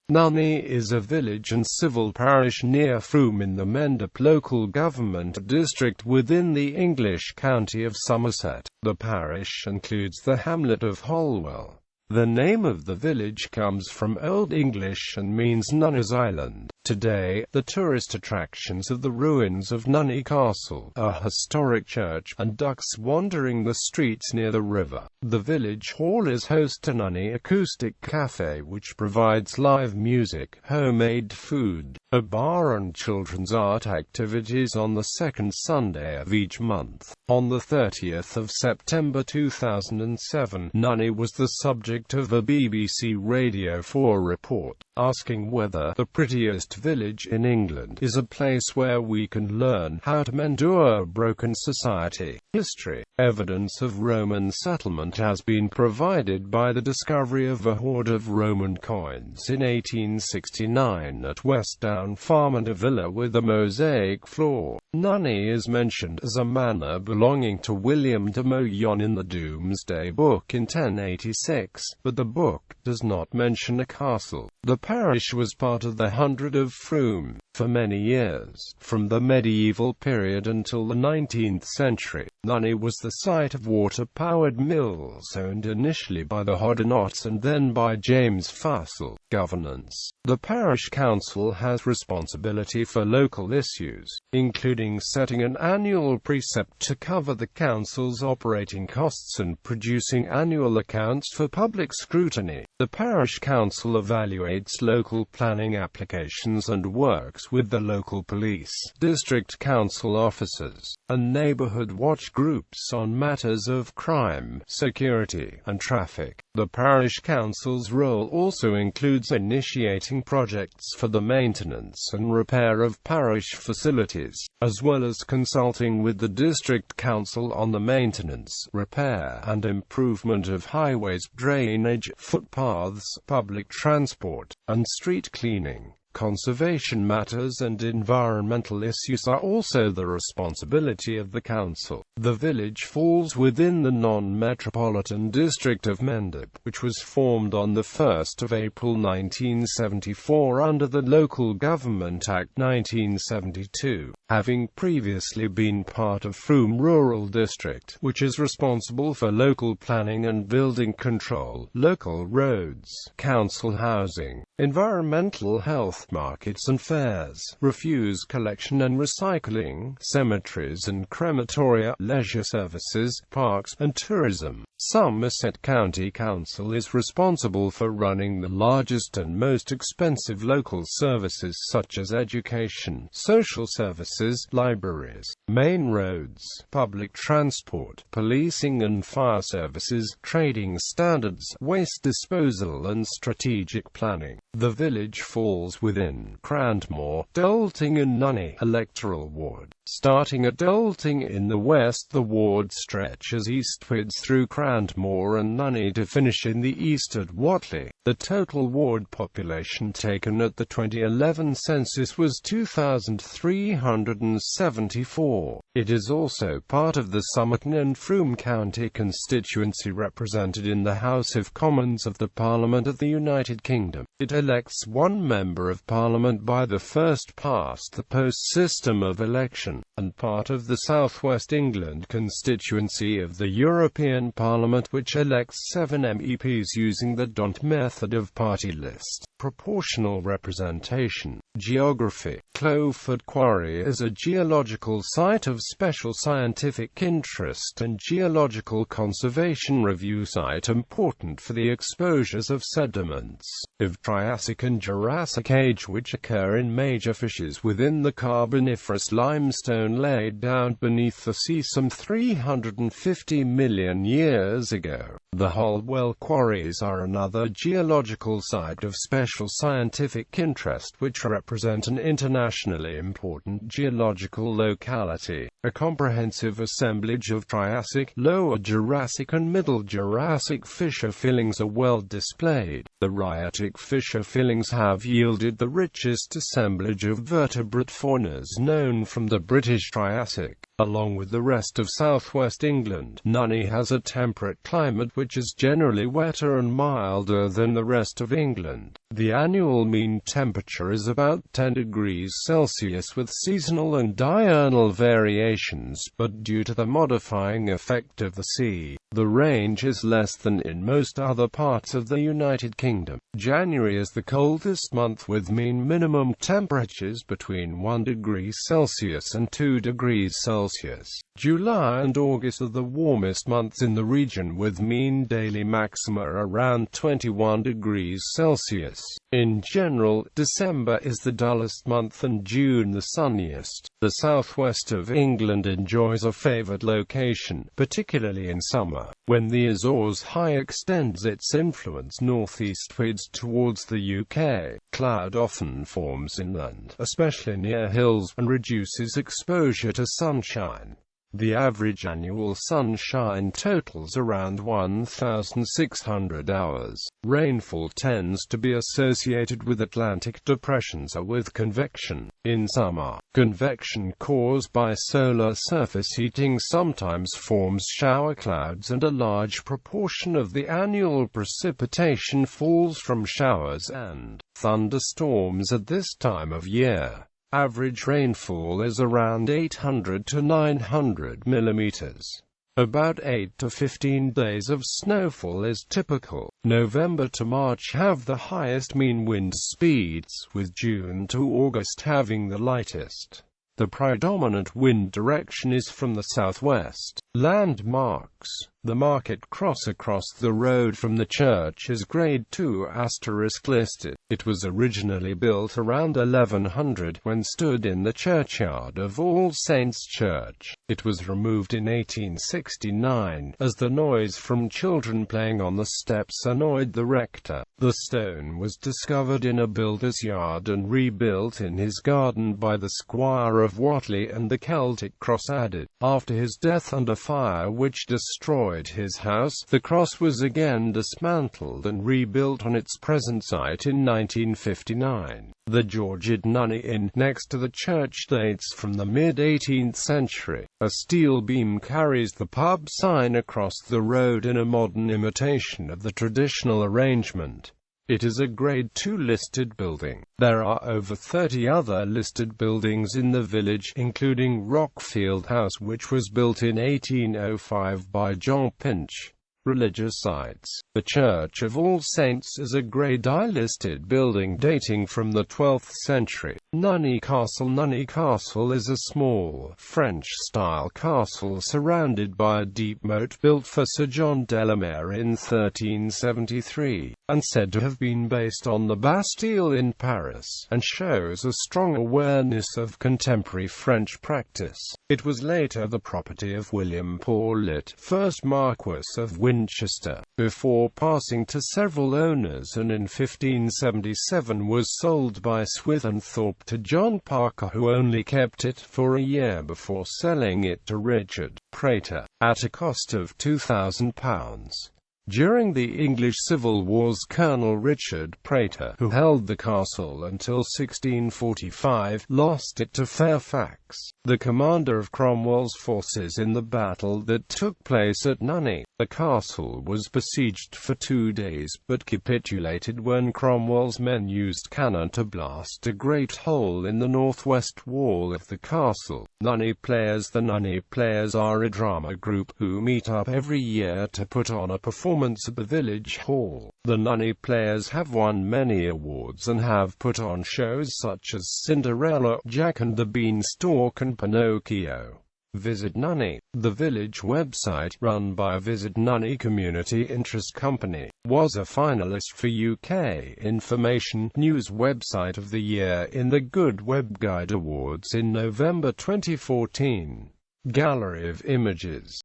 Nunney is a village and civil parish near Frome in the Mendip local government district within the English county of Somerset. The parish includes the hamlet of Holwell. The name of the village comes from Old English and means Nunna's Island. Today, the tourist attractions are the ruins of Nunney Castle, a historic church, and ducks wandering the streets near the river. The village hall is host to Nunney Acoustic Cafe, which provides live music, homemade food, a bar and children's art activities on the second Sunday of each month. On the 30th of September 2007, Nunney was the subject of a BBC Radio 4 report, asking whether the prettiest village in England is a place where we can learn how to endure a broken society. History. Evidence of Roman settlement has been provided by the discovery of a hoard of Roman coins in 1869 at Westdown Farm and a villa with a mosaic floor. Nunney is mentioned as a manor belonging to William de Moyon in the Domesday Book in 1086, but the book does not mention a castle. The parish was part of the hundred of Frome for many years, from the medieval period until the 19th century. Nunney was the site of water-powered mills owned initially by the Hodenots and then by James Fussell. Governance. The parish council has responsibility for local issues, including setting an annual precept to cover the council's operating costs and producing annual accounts for public scrutiny. The parish council evaluates local planning applications and works with the local police, district council officers, and neighborhood watch groups on matters of crime, security, and traffic. The parish council's role also includes initiating projects for the maintenance and repair of parish facilities, as well as consulting with the district council on the maintenance, repair, and improvement of highways, drainage, footpaths, public transport, and street cleaning. Conservation matters and environmental issues are also the responsibility of the council. The village falls within the non-metropolitan district of Mendip, which was formed on the 1st of April 1974 under the Local Government Act 1972, having previously been part of Frome Rural District, which is responsible for local planning and building control, local roads, council housing, environmental health, markets and fairs, refuse collection and recycling, cemeteries and crematoria, leisure services, parks, and tourism. Somerset County Council is responsible for running the largest and most expensive local services such as education, social services, libraries, main roads, public transport, policing and fire services, trading standards, waste disposal and strategic planning. The village falls within Cranmore, Dolting and Nunney electoral ward. Starting at Dolting in the west, the ward stretches eastwards through Cranmore and Nunney to finish in the east at Whatley. The total ward population taken at the 2011 census was 2,374. It is also part of the Somerton and Frome County constituency represented in the House of Commons of the Parliament of the United Kingdom. It elects one Member of Parliament by the first-past-the-post system of election, and part of the South West England constituency of the European Parliament, which elects 7 MEPs using the DONT method of party list. Proportional representation. Geography. Clowford Quarry is a geological site of special scientific interest and geological conservation review site important for the exposures of sediments of Triassic and Jurassic age which occur in major fissures within the Carboniferous limestone laid down beneath the sea some 350 million years ago. The Holwell quarries are another geological site of special scientific interest which represent an internationally important geological locality. A comprehensive assemblage of Triassic, Lower Jurassic and Middle Jurassic fissure fillings are well displayed. The Rhytic fissure fillings have yielded the richest assemblage of vertebrate faunas known from the British Triassic. Along with the rest of southwest England, Nunney has a temperate climate which is generally wetter and milder than the rest of England. The annual mean temperature is about 10 degrees Celsius with seasonal and diurnal variations, but due to the modifying effect of the sea, the range is less than in most other parts of the United Kingdom. January is the coldest month with mean minimum temperatures between 1 degree Celsius and 2 degrees Celsius. July and August are the warmest months in the region with mean daily maxima around 21 degrees Celsius. In general, December is the dullest month and June the sunniest. The southwest of England enjoys a favoured location, particularly in summer, when the Azores High extends its influence northeastwards towards the UK. Cloud often forms inland, especially near hills, and reduces exposure to sunshine. The average annual sunshine totals around 1,600 hours. Rainfall tends to be associated with Atlantic depressions or with convection. In summer, convection caused by solar surface heating sometimes forms shower clouds, and a large proportion of the annual precipitation falls from showers and thunderstorms at this time of year. Average rainfall is around 800 to 900 millimeters. About 8 to 15 days of snowfall is typical. November to March have the highest mean wind speeds, with June to August having the lightest. The predominant wind direction is from the southwest. Landmarks. The market cross across the road from the church is Grade 2 * listed. It was originally built around 1100 when stood in the churchyard of All Saints Church. It was removed in 1869, as the noise from children playing on the steps annoyed the rector. The stone was discovered in a builder's yard and rebuilt in his garden by the Squire of Whatley, and the Celtic cross added. After his death under fire which destroyed his house, the cross was again dismantled and rebuilt on its present site in 1959. The Georgid Nunney Inn, next to the church, dates from the mid-18th century. A steel beam carries the pub sign across the road in a modern imitation of the traditional arrangement. It is a Grade 2 listed building. There are over 30 other listed buildings in the village, including Rockfield House, which was built in 1805 by John Pinch. Religious sites. The Church of All Saints is a Grade I listed building dating from the 12th century. Nunney Castle. Nunney Castle is a small, French-style castle surrounded by a deep moat built for Sir John Delamere in 1373, and said to have been based on the Bastille in Paris, and shows a strong awareness of contemporary French practice. It was later the property of William Paulet, 1st Marquess of Winchester, before passing to several owners, and in 1577 was sold by Swithenthorpe to John Parker, who only kept it for a year before selling it to Richard Prater, at a cost of £2,000. During the English Civil Wars, Colonel Richard Prater, who held the castle until 1645, lost it to Fairfax, the commander of Cromwell's forces in the battle that took place at Nunney. The castle was besieged for 2 days, but capitulated when Cromwell's men used cannon to blast a great hole in the northwest wall of the castle. Nunney Players. The Nunney Players are a drama group who meet up every year to put on a performance at the village hall. The Nunney Players have won many awards and have put on shows such as Cinderella, Jack and the Beanstalk, and Pinocchio. Visit Nunney. The village website, run by Visit Nunney Community Interest Company, was a finalist for UK Information News Website of the Year in the Good Web Guide Awards in November 2014. Gallery of images.